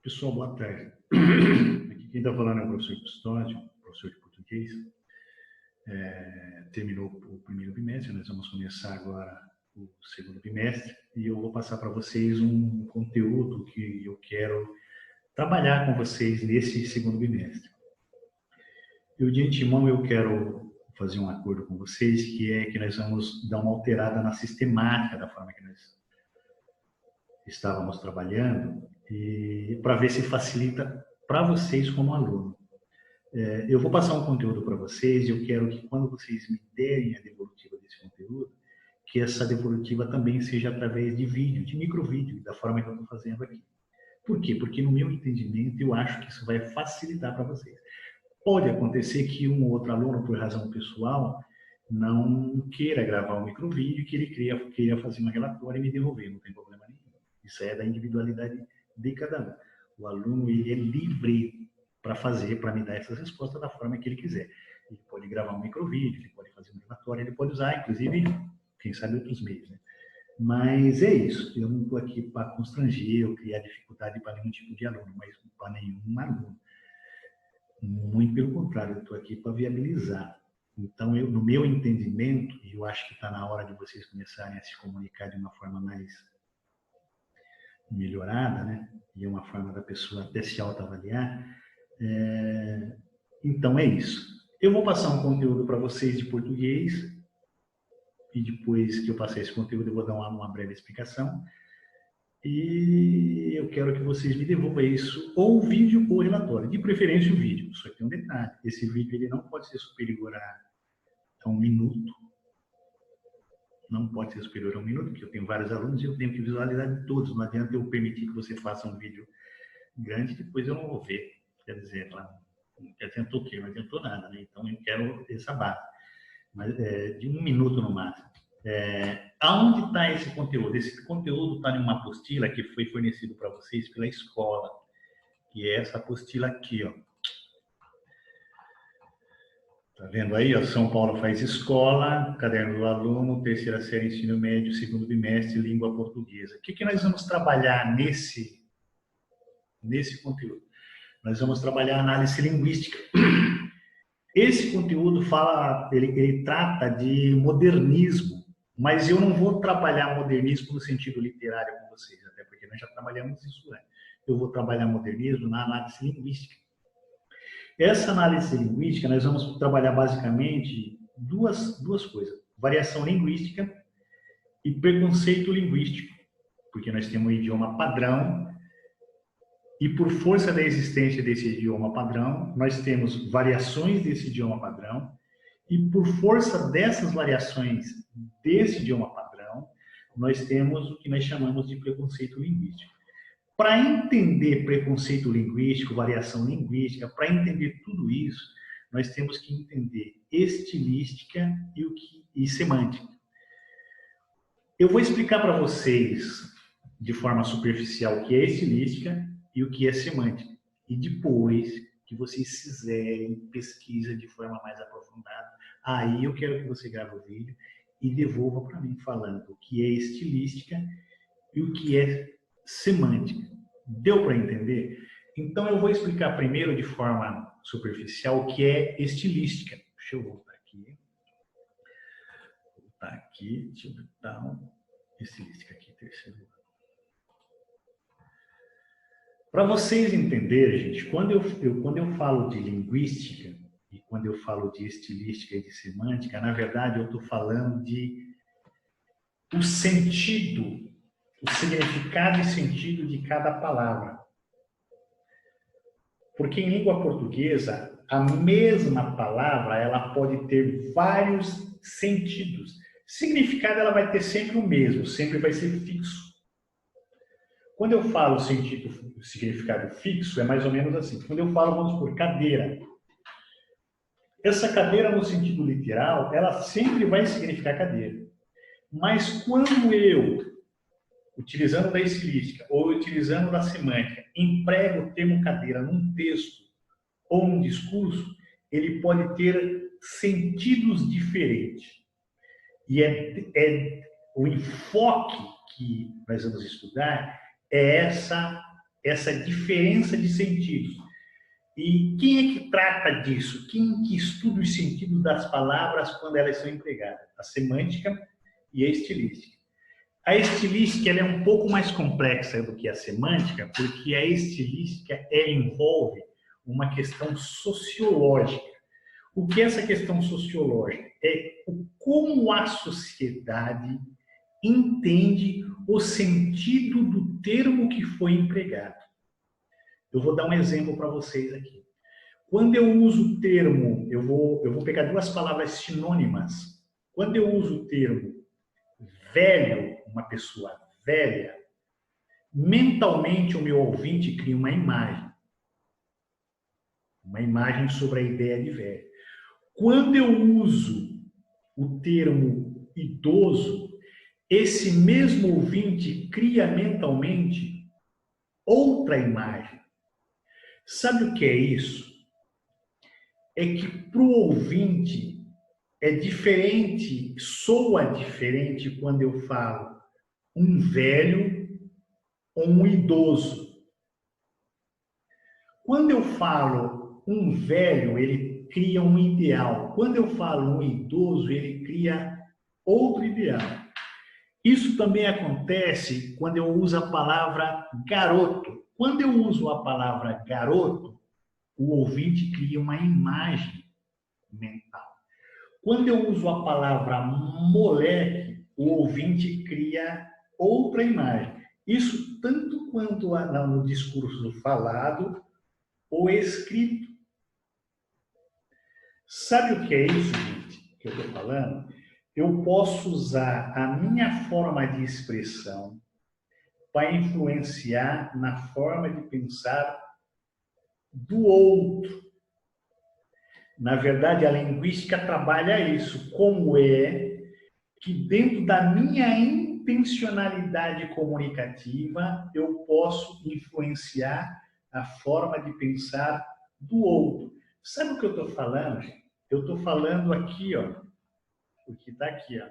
Pessoal, boa tarde. Aqui quem está falando é o professor Custódio, professor de português. Terminou o primeiro bimestre, nós vamos começar agora o segundo bimestre e eu vou passar para vocês um conteúdo que eu quero trabalhar com vocês nesse segundo bimestre. Eu, de antemão, eu quero fazer um acordo com vocês, que é que nós vamos dar uma alterada na sistemática da forma que nós estávamos trabalhando, e para ver se facilita para vocês como aluno. Eu vou passar um conteúdo para vocês e eu quero que quando vocês me derem a devolutiva desse conteúdo, que essa devolutiva também seja através de vídeo, de microvídeo, da forma que eu estou fazendo aqui. Por quê? Porque no meu entendimento eu acho que isso vai facilitar para vocês. Pode acontecer que um ou outro aluno, por razão pessoal, não queira gravar um microvídeo, que ele queira fazer uma relatória e me devolver, não tem problema nenhum. Isso é da individualidade de cada um. O aluno ele é livre para fazer, para me dar essas respostas da forma que ele quiser. Ele pode gravar um microvídeo, ele pode fazer um relatório, ele pode usar, inclusive, quem sabe, outros meios, né? Mas é isso. Eu não estou aqui para constranger ou criar dificuldade para nenhum tipo de aluno, mas para nenhum aluno. Muito pelo contrário, eu estou aqui para viabilizar. Então, no meu entendimento, e eu acho que está na hora de vocês começarem a se comunicar de uma forma mais melhorada, né? E é uma forma da pessoa até se autoavaliar. Então, é isso. Eu vou passar um conteúdo para vocês de português e depois que eu passar esse conteúdo, eu vou dar uma breve explicação. E eu quero que vocês me devolvam isso, ou o vídeo ou o relatório, de preferência o vídeo. Só que tem um detalhe, esse vídeo ele não pode ser superior a 1 minuto, não pode ser superior a 1 minuto, porque eu tenho vários alunos e eu tenho que visualizar de todos, não adianta eu permitir que você faça um vídeo grande, depois eu não vou ver, quer dizer, não adiantou o quê? Não adiantou nada, né? Então eu quero essa base, mas de 1 minuto no máximo. Aonde está esse conteúdo? Esse conteúdo está em uma apostila que foi fornecido para vocês pela escola, que é essa apostila aqui, ó. Tá vendo aí, ó? São Paulo faz escola, caderno do aluno, terceira série, ensino médio, segundo bimestre, língua portuguesa. O que nós vamos trabalhar nesse conteúdo? Nós vamos trabalhar análise linguística. Esse conteúdo ele trata de modernismo, mas eu não vou trabalhar modernismo no sentido literário com vocês, até porque nós já trabalhamos isso, né? Eu vou trabalhar modernismo na análise linguística. Essa análise linguística, nós vamos trabalhar basicamente duas coisas. Variação linguística e preconceito linguístico, porque nós temos um idioma padrão e por força da existência desse idioma padrão, nós temos variações desse idioma padrão e por força dessas variações desse idioma padrão, nós temos o que nós chamamos de preconceito linguístico. Para entender preconceito linguístico, variação linguística, para entender tudo isso, nós temos que entender estilística e semântica. Eu vou explicar para vocês, de forma superficial, o que é estilística e o que é semântica. E depois que vocês fizerem pesquisa de forma mais aprofundada, aí eu quero que você grave o vídeo e devolva para mim falando o que é estilística e o que é semântica. Deu para entender? Então eu vou explicar primeiro de forma superficial o que é estilística. Deixa eu voltar aqui. Deixa eu botar estilística aqui, terceiro. Para vocês entenderem, gente, quando eu falo de linguística e quando eu falo de estilística e de semântica, na verdade eu estou falando de o sentido, o significado e sentido de cada palavra. Porque em língua portuguesa, a mesma palavra ela pode ter vários sentidos. Significado ela vai ter sempre o mesmo, sempre vai ser fixo. Quando eu falo significado fixo, é mais ou menos assim. Quando eu falo, vamos por cadeira. Essa cadeira, no sentido literal, ela sempre vai significar cadeira. Mas quando eu, utilizando da estilística ou utilizando da semântica, emprego o termo cadeira num texto ou num discurso, ele pode ter sentidos diferentes. E o enfoque que nós vamos estudar é essa essa diferença de sentidos. E quem é que trata disso? Quem que estuda os sentidos das palavras quando elas são empregadas? A semântica e a estilística. A estilística ela é um pouco mais complexa do que a semântica, porque a estilística ela envolve uma questão sociológica. O que é essa questão sociológica? É como a sociedade entende o sentido do termo que foi empregado. Eu vou dar um exemplo para vocês aqui. Quando eu uso o termo, eu vou pegar duas palavras sinônimas. Quando eu uso o termo velho, uma pessoa velha, mentalmente o meu ouvinte cria uma imagem sobre a ideia de velho. Quando eu uso o termo idoso, esse mesmo ouvinte cria mentalmente outra imagem. Sabe o que é isso? É que para o ouvinte é diferente, soa diferente quando eu falo um velho ou um idoso. Quando eu falo um velho, ele cria um ideal. Quando eu falo um idoso, ele cria outro ideal. Isso também acontece quando eu uso a palavra garoto. Quando eu uso a palavra garoto, o ouvinte cria uma imagem mental. Quando eu uso a palavra moleque, o ouvinte cria outra imagem. Isso tanto quanto no discurso falado ou escrito. Sabe o que é isso, gente, que eu estou falando? Eu posso usar a minha forma de expressão para influenciar na forma de pensar do outro. Na verdade, a linguística trabalha isso, como é que dentro da minha intencionalidade comunicativa eu posso influenciar a forma de pensar do outro. Sabe o que eu estou falando, gente? Eu estou falando aqui, ó, o que está aqui, ó,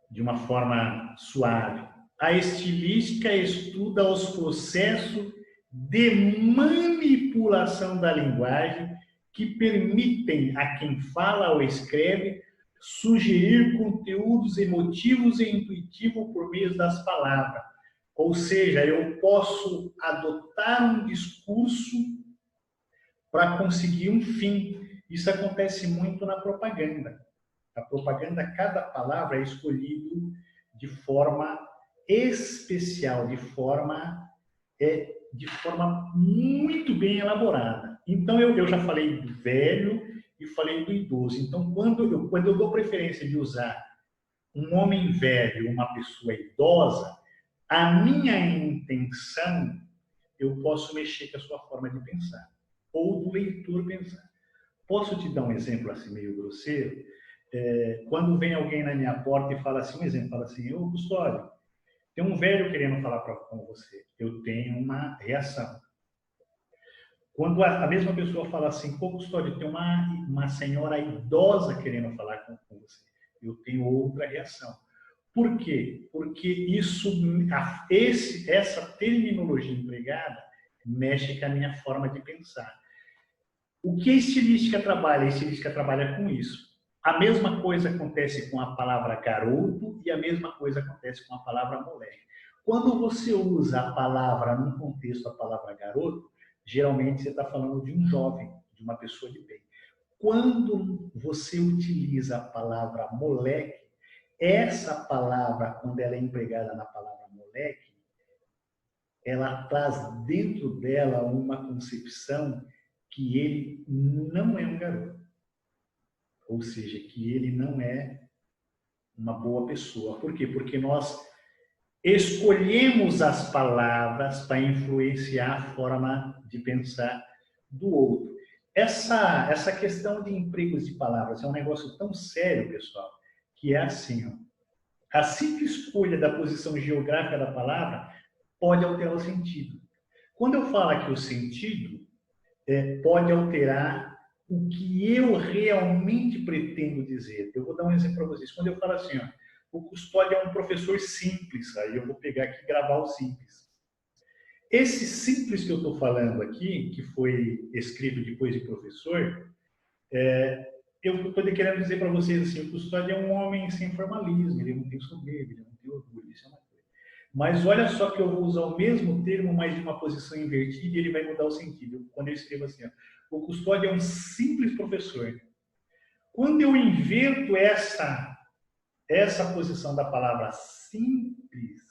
de uma forma suave. A estilística estuda os processos de manipulação da linguagem que permitem a quem fala ou escreve sugerir conteúdos emotivos e intuitivos por meio das palavras. Ou seja, eu posso adotar um discurso para conseguir um fim. Isso acontece muito na propaganda. A propaganda, cada palavra é escolhido de forma especial, de forma muito bem elaborada. Então, eu já falei do velho e falei do idoso. Então, quando eu dou preferência de usar um homem velho, uma pessoa idosa, a minha intenção, eu posso mexer com a sua forma de pensar, ou do leitor pensar. Posso te dar um exemplo assim meio grosseiro? Quando vem alguém na minha porta e fala assim, um exemplo, fala assim, ô Custódio, tem um velho querendo falar com você. Eu tenho uma reação. Quando a mesma pessoa fala assim, pô, Custódio, tem uma senhora idosa querendo falar com você. Eu tenho outra reação. Por quê? Porque essa terminologia empregada mexe com a minha forma de pensar. O que a estilística trabalha? A estilística trabalha com isso. A mesma coisa acontece com a palavra garoto e a mesma coisa acontece com a palavra moleque. Quando você usa a palavra, num contexto, a palavra garoto, geralmente você está falando de um jovem, de uma pessoa de bem. Quando você utiliza a palavra moleque, essa palavra, quando ela é empregada na palavra moleque, ela traz dentro dela uma concepção que ele não é um garoto. Ou seja, que ele não é uma boa pessoa. Por quê? Porque nós escolhemos as palavras para influenciar a forma de pensar do outro. Essa questão de empregos de palavras é um negócio tão sério, pessoal, que é assim, ó, a simples escolha da posição geográfica da palavra pode alterar o sentido. Quando eu falo aqui o sentido, pode alterar o que eu realmente pretendo dizer. Eu vou dar um exemplo para vocês. Quando eu falo assim, ó, o Custódio é um professor simples, aí eu vou pegar aqui e gravar o simples. Esse simples que eu estou falando aqui, que foi escrito depois de professor, eu estou querendo dizer para vocês assim, o Custódio é um homem sem formalismo, ele não tem soberba, ele não tem orgulho, isso é uma coisa. Mas olha só que eu vou usar o mesmo termo, mas de uma posição invertida, e ele vai mudar o sentido. Quando eu escrevo assim, ó, o Custódio é um simples professor. Quando eu inverto essa posição da palavra simples,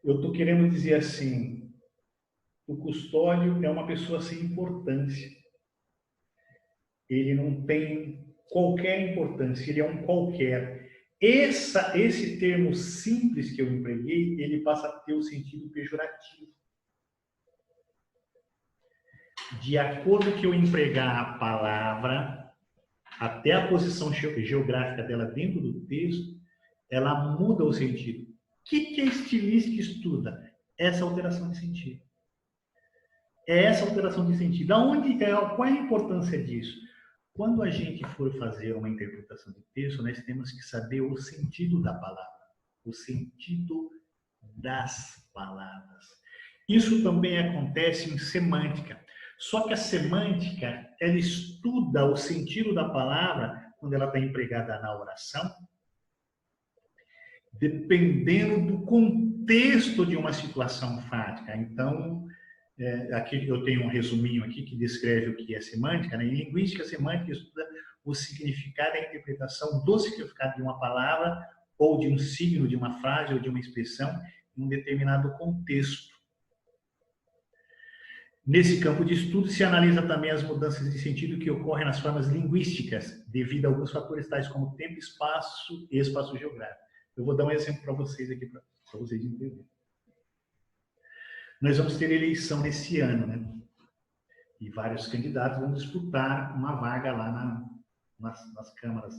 eu estou querendo dizer assim, o Custódio é uma pessoa sem importância. Ele não tem qualquer importância, ele é um qualquer. Esse termo simples que eu empreguei, ele passa a ter o sentido pejorativo. De acordo que eu empregar a palavra, até a posição geográfica dela dentro do texto, ela muda o sentido. O que a estilística estuda? Essa alteração de sentido. É essa alteração de sentido. Qual é a importância disso? Quando a gente for fazer uma interpretação de texto, nós temos que saber o sentido da palavra, o sentido das palavras. Isso também acontece em semântica. Só que a semântica, ela estuda o sentido da palavra quando ela está empregada na oração, dependendo do contexto de uma situação fática. Então, aqui eu tenho um resuminho aqui que descreve o que é semântica. Né? Em linguística, a semântica estuda o significado e a interpretação do significado de uma palavra ou de um signo, de uma frase ou de uma expressão em um determinado contexto. Nesse campo de estudo, se analisa também as mudanças de sentido que ocorrem nas formas linguísticas, devido a alguns fatores tais como tempo, espaço e espaço geográfico. Eu vou dar um exemplo para vocês aqui, para vocês entenderem. Nós vamos ter eleição nesse ano, né? E vários candidatos vão disputar uma vaga lá nas câmaras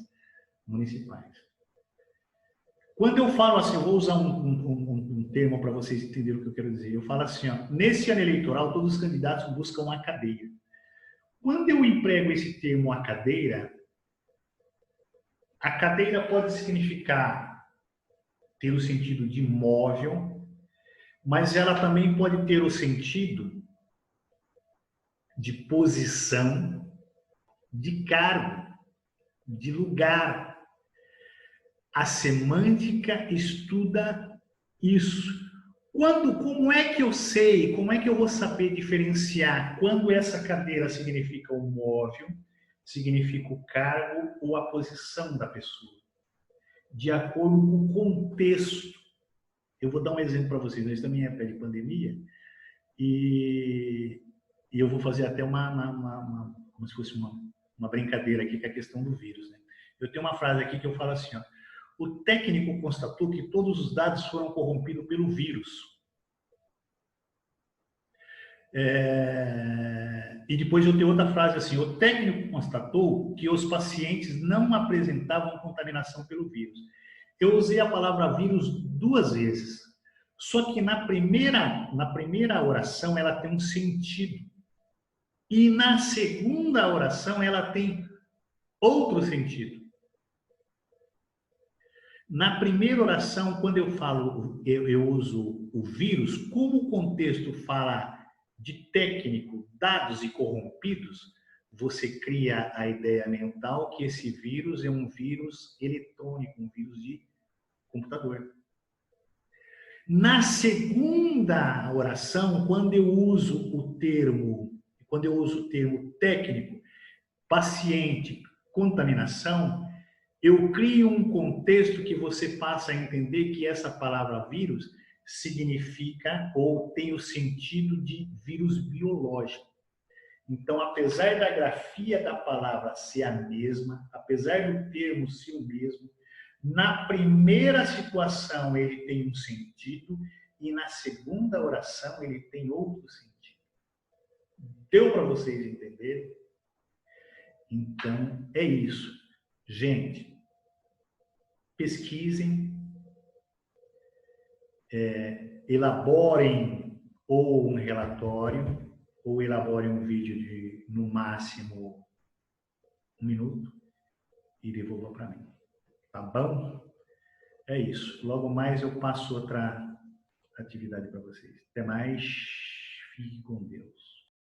municipais. Quando eu falo assim, eu vou usar um termo para vocês entenderem o que eu quero dizer. Eu falo assim, ó, nesse ano eleitoral, todos os candidatos buscam uma cadeira. Quando eu emprego esse termo a cadeira pode significar ter o sentido de móvel, mas ela também pode ter o sentido de posição, de cargo, de lugar. A semântica estuda isso. Como é que eu sei, como é que eu vou saber diferenciar quando essa cadeira significa o móvel, significa o cargo ou a posição da pessoa? De acordo com o contexto. Eu vou dar um exemplo para vocês. Nós estamos em época de pandemia e eu vou fazer até como se fosse uma brincadeira aqui com a questão do vírus. Né? Eu tenho uma frase aqui que eu falo assim, ó, o técnico constatou que todos os dados foram corrompidos pelo vírus. E depois eu tenho outra frase assim, o técnico constatou que os pacientes não apresentavam contaminação pelo vírus. Eu usei a palavra vírus 2 vezes, só que na primeira oração ela tem um sentido. E na segunda oração ela tem outro sentido. Na primeira oração, quando eu uso o vírus, como o contexto fala de técnico, dados e corrompidos, você cria a ideia mental que esse vírus é um vírus eletrônico, um vírus de computador. Na segunda oração, quando eu uso o termo técnico, paciente, contaminação, eu crio um contexto que você passa a entender que essa palavra vírus significa ou tem o sentido de vírus biológico. Então, apesar da grafia da palavra ser a mesma, apesar do termo ser o mesmo, na primeira situação ele tem um sentido e na segunda oração ele tem outro sentido. Deu para vocês entenderem? Então, é isso. Gente, pesquisem, elaborem ou um relatório, ou elaborem um vídeo de, no máximo, 1 minuto e devolva para mim. Tá bom? É isso. Logo mais eu passo atividade para vocês. Até mais. Fique com Deus.